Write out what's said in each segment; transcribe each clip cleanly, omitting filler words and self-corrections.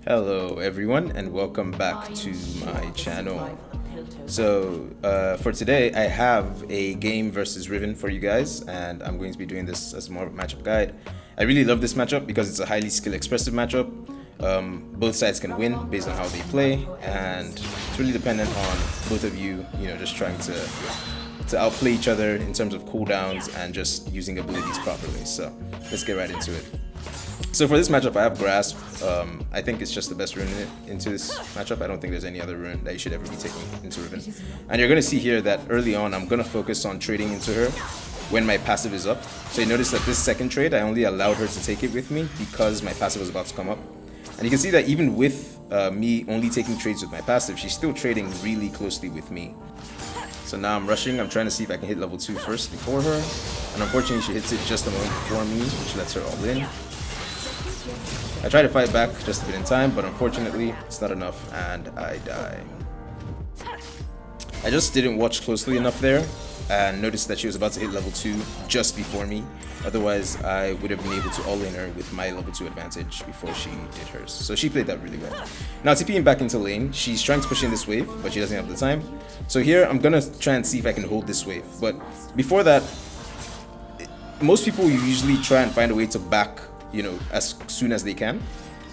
Hello everyone and welcome back to my channel. So for today I have a game versus Riven for you guys, and I'm going to be doing this as more of a matchup guide. I really love this matchup because it's a highly skill expressive matchup. Both sides can win based on how they play, and it's really dependent on both of you, just trying to outplay each other in terms of cooldowns and just using abilities properly. So let's get right into it. So for this matchup, I have Grasp. I think it's just the best rune into this matchup. I don't think there's any other rune that you should ever be taking into Riven. And you're going to see here that early on, I'm going to focus on trading into her when my passive is up. So you notice that this second trade, I only allowed her to take it with me because my passive was about to come up. And you can see that even with me only taking trades with my passive, she's still trading really closely with me. So now I'm rushing. I'm trying to see if I can hit level 2 first before her. And unfortunately, she hits it just a moment before me, which lets her all in. I try to fight back just a bit in time, but unfortunately, it's not enough, and I die. I just didn't watch closely enough there, and noticed that she was about to hit level 2 just before me. Otherwise, I would have been able to all-in her with my level 2 advantage before she did hers. So she played that really well. Now, TPing back into lane, she's trying to push in this wave, but she doesn't have the time. So here, I'm gonna try and see if I can hold this wave. But before that, most people usually try and find a way to back, as soon as they can.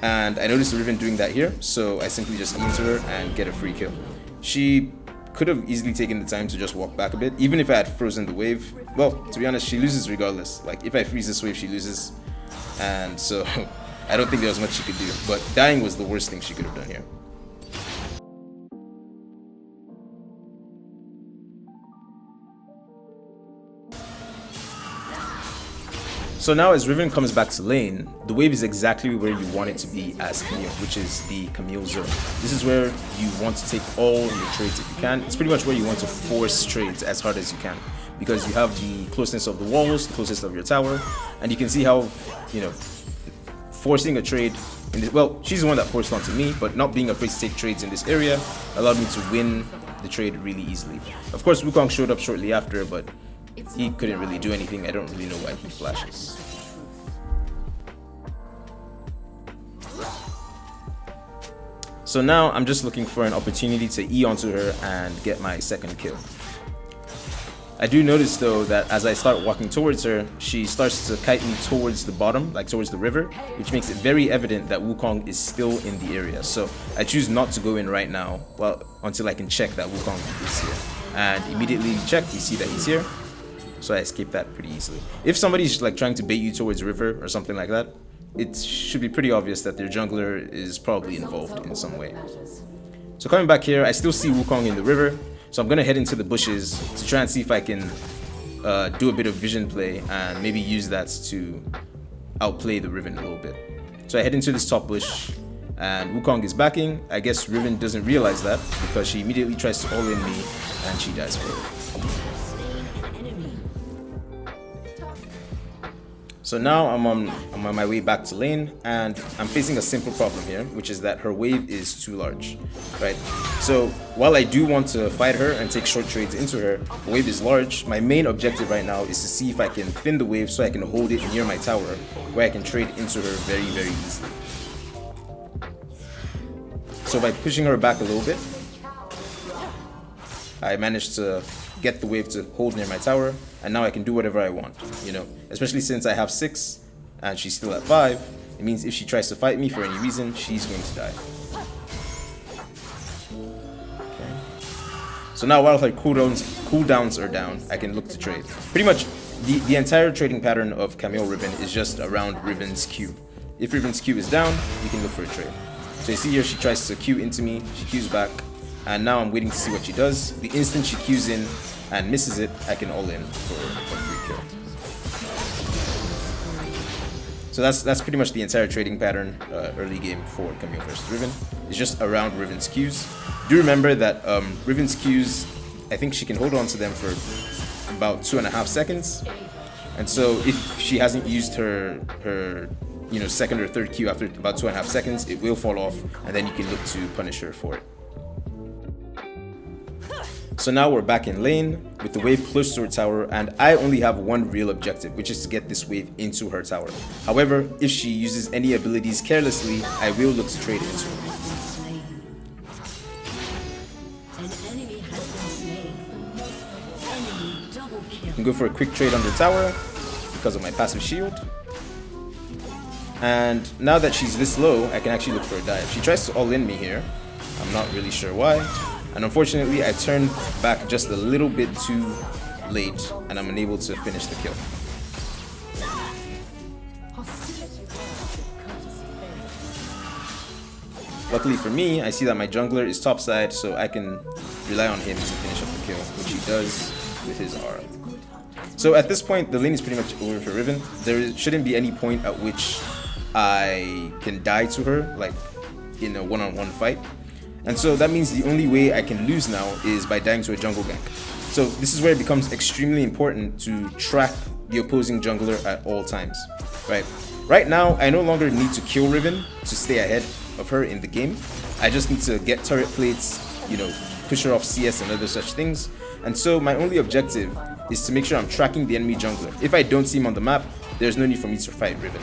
And I noticed Riven doing that here, so I simply just E into her and get a free kill. She could have easily taken the time to just walk back a bit, even if I had frozen the wave. Well, to be honest, she loses regardless. Like, if I freeze this wave, she loses. And so, I don't think there was much she could do. But dying was the worst thing she could have done here. So now as Riven comes back to lane, the wave is exactly where you want it to be as Camille, which is the Camille zone. This is where you want to take all your trades if you can. It's pretty much where you want to force trades as hard as you can, because you have the closeness of the walls, the closeness of your tower, and you can see how, forcing a trade, well, she's the one that forced onto me, but not being afraid to take trades in this area allowed me to win the trade really easily. Of course, Wukong showed up shortly after, but he couldn't really do anything. I don't really know why he flashes. So now I'm just looking for an opportunity to E onto her and get my second kill. I do notice though that as I start walking towards her, she starts to kite me towards the bottom, like towards the river, which makes it very evident that Wukong is still in the area. So I choose not to go in right now, until I can check that Wukong is here. And immediately check, we see that he's here. So I escaped that pretty easily. If somebody's like trying to bait you towards river or something like that, it should be pretty obvious that their jungler is probably involved in some way. So coming back here, I still see Wukong in the river, so I'm gonna head into the bushes to try and see if I can do a bit of vision play and maybe use that to outplay the Riven a little bit. So I head into this top bush, and Wukong is backing. I guess Riven doesn't realize that because she immediately tries to all-in me and she dies for it. So now I'm on my way back to lane, and I'm facing a simple problem here, which is that her wave is too large, right? So while I do want to fight her and take short trades into her, the wave is large. My main objective right now is to see if I can thin the wave so I can hold it near my tower, where I can trade into her very, very easily. So by pushing her back a little bit, I managed to get the wave to hold near my tower, and now I can do whatever I want, especially since I have 6 and she's still at 5. It means if she tries to fight me for any reason, she's going to die. Okay. So now while her cooldowns are down, I can look to trade. Pretty much the entire trading pattern of Camille Riven is just around Riven's Q. If Riven's Q is down, you can look for a trade. So you see here she tries to Q into me, she Qs back, and now I'm waiting to see what she does. The instant she Qs in and misses it, I can all in for a free kill. So that's pretty much the entire trading pattern early game for Camille versus Riven. It's just around Riven's Qs. Do remember that Riven's Qs, I think she can hold on to them for about 2.5 seconds. And so if she hasn't used her second or third Q after about 2.5 seconds, it will fall off, and then you can look to punish her for it. So now we're back in lane with the wave close to her tower, and I only have one real objective, which is to get this wave into her tower. However, if she uses any abilities carelessly, I will look to trade into her. I can go for a quick trade on the tower because of my passive shield. And now that she's this low, I can actually look for a dive. She tries to all-in me here. I'm not really sure why. And unfortunately, I turned back just a little bit too late, and I'm unable to finish the kill. Luckily for me, I see that my jungler is topside, so I can rely on him to finish up the kill, which he does with his aura. So at this point, the lane is pretty much over for Riven. There shouldn't be any point at which I can die to her, like in a one-on-one fight. And so that means the only way I can lose now is by dying to a jungle gank. So this is where it becomes extremely important to track the opposing jungler at all times, right? Right now, I no longer need to kill Riven to stay ahead of her in the game. I just need to get turret plates, you know, push her off CS and other such things. And so my only objective is to make sure I'm tracking the enemy jungler. If I don't see him on the map, there's no need for me to fight Riven.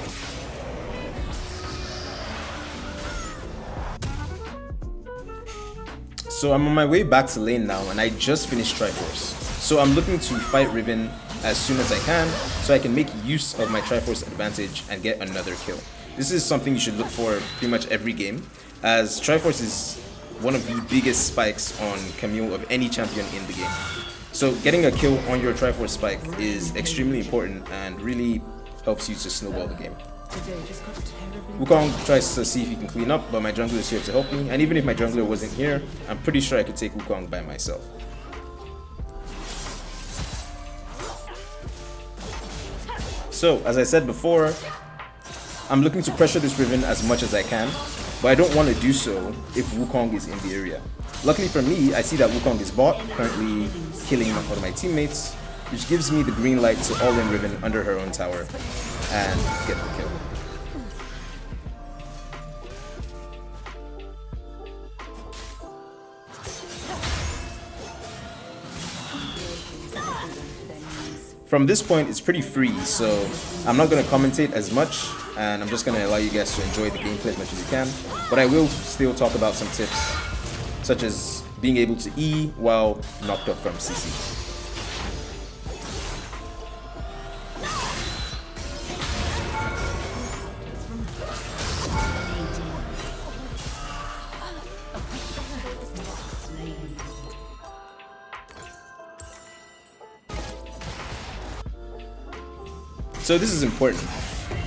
So I'm on my way back to lane now, and I just finished Triforce. So I'm looking to fight Riven as soon as I can, so I can make use of my Triforce advantage and get another kill. This is something you should look for pretty much every game, as Triforce is one of the biggest spikes on Camille of any champion in the game. So getting a kill on your Triforce spike is extremely important and really helps you to snowball the game. Wukong tries to see if he can clean up, but my jungler is here to help me, and even if my jungler wasn't here, I'm pretty sure I could take Wukong by myself. So, as I said before, I'm looking to pressure this Riven as much as I can, but I don't want to do so if Wukong is in the area. Luckily for me, I see that Wukong is bot, currently killing one of my teammates, which gives me the green light to all-in Riven under her own tower and get the kill. From this point, it's pretty free, so I'm not going to commentate as much, and I'm just going to allow you guys to enjoy the gameplay as much as you can. But I will still talk about some tips, such as being able to E while knocked up from CC. So this is important.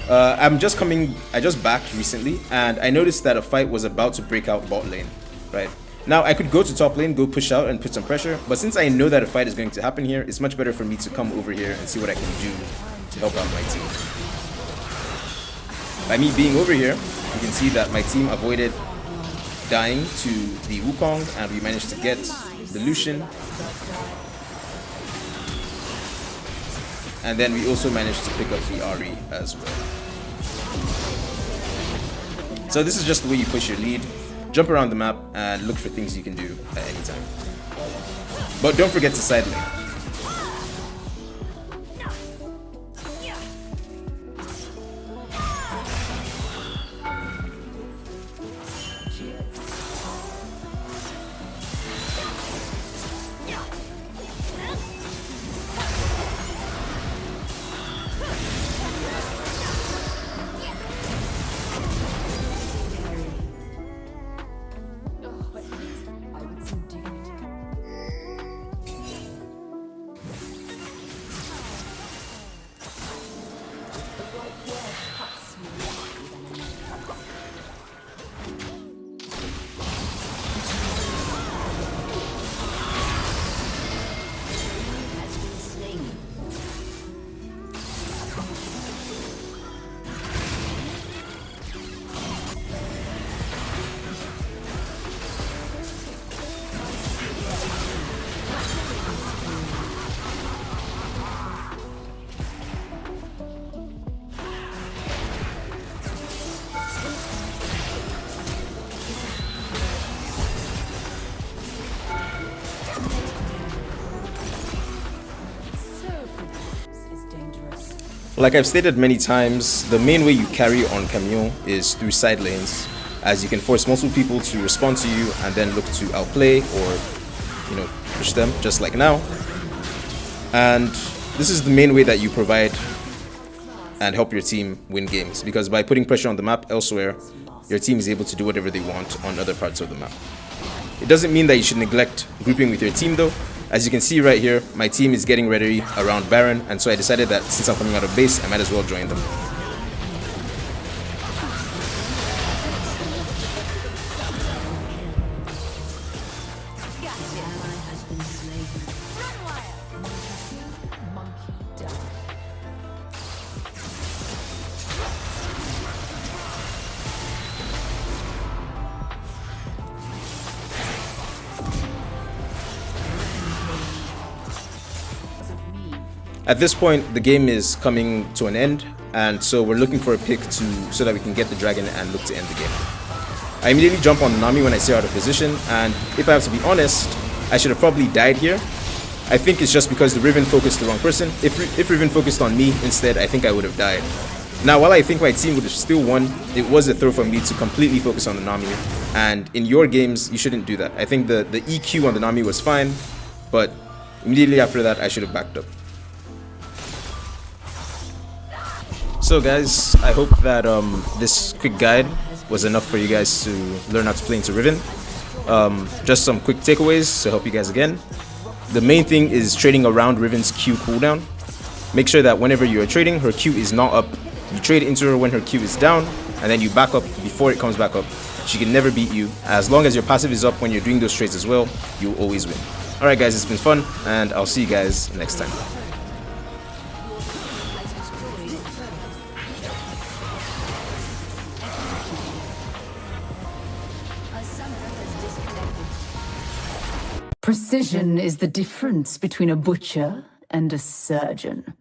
I just backed recently, and I noticed that a fight was about to break out bot lane, right? Now I could go to top lane, go push out and put some pressure, but since I know that a fight is going to happen here, it's much better for me to come over here and see what I can do to help out my team. By me being over here, you can see that my team avoided dying to the Wukong, and we managed to get the Lucian. And then we also managed to pick up the Ahri as well. So this is just the way you push your lead. Jump around the map and look for things you can do at any time. But don't forget to side lane. Like I've stated many times, the main way you carry on Camille is through side lanes, as you can force multiple people to respond to you and then look to outplay or, you know, push them, just like now. And this is the main way that you provide and help your team win games, because by putting pressure on the map elsewhere, your team is able to do whatever they want on other parts of the map. It doesn't mean that you should neglect grouping with your team though. As you can see right here, my team is getting ready around Baron, and so I decided that since I'm coming out of base, I might as well join them. At this point, the game is coming to an end, and so we're looking for a pick so that we can get the dragon and look to end the game. I immediately jump on Nami when I see her out of position, and if I have to be honest, I should have probably died here. I think it's just because the Riven focused the wrong person. If Riven focused on me instead, I think I would have died. Now, while I think my team would have still won, it was a throw for me to completely focus on the Nami, and in your games, you shouldn't do that. I think the EQ on the Nami was fine, but immediately after that, I should have backed up. So guys, I hope that this quick guide was enough for you guys to learn how to play into Riven. Just some quick takeaways to help you guys again. The main thing is trading around Riven's Q cooldown. Make sure that whenever you are trading, her Q is not up. You trade into her when her Q is down, and then you back up before it comes back up. She can never beat you. As long as your passive is up when you're doing those trades as well, you'll always win. Alright guys, it's been fun, and I'll see you guys next time. Precision is the difference between a butcher and a surgeon.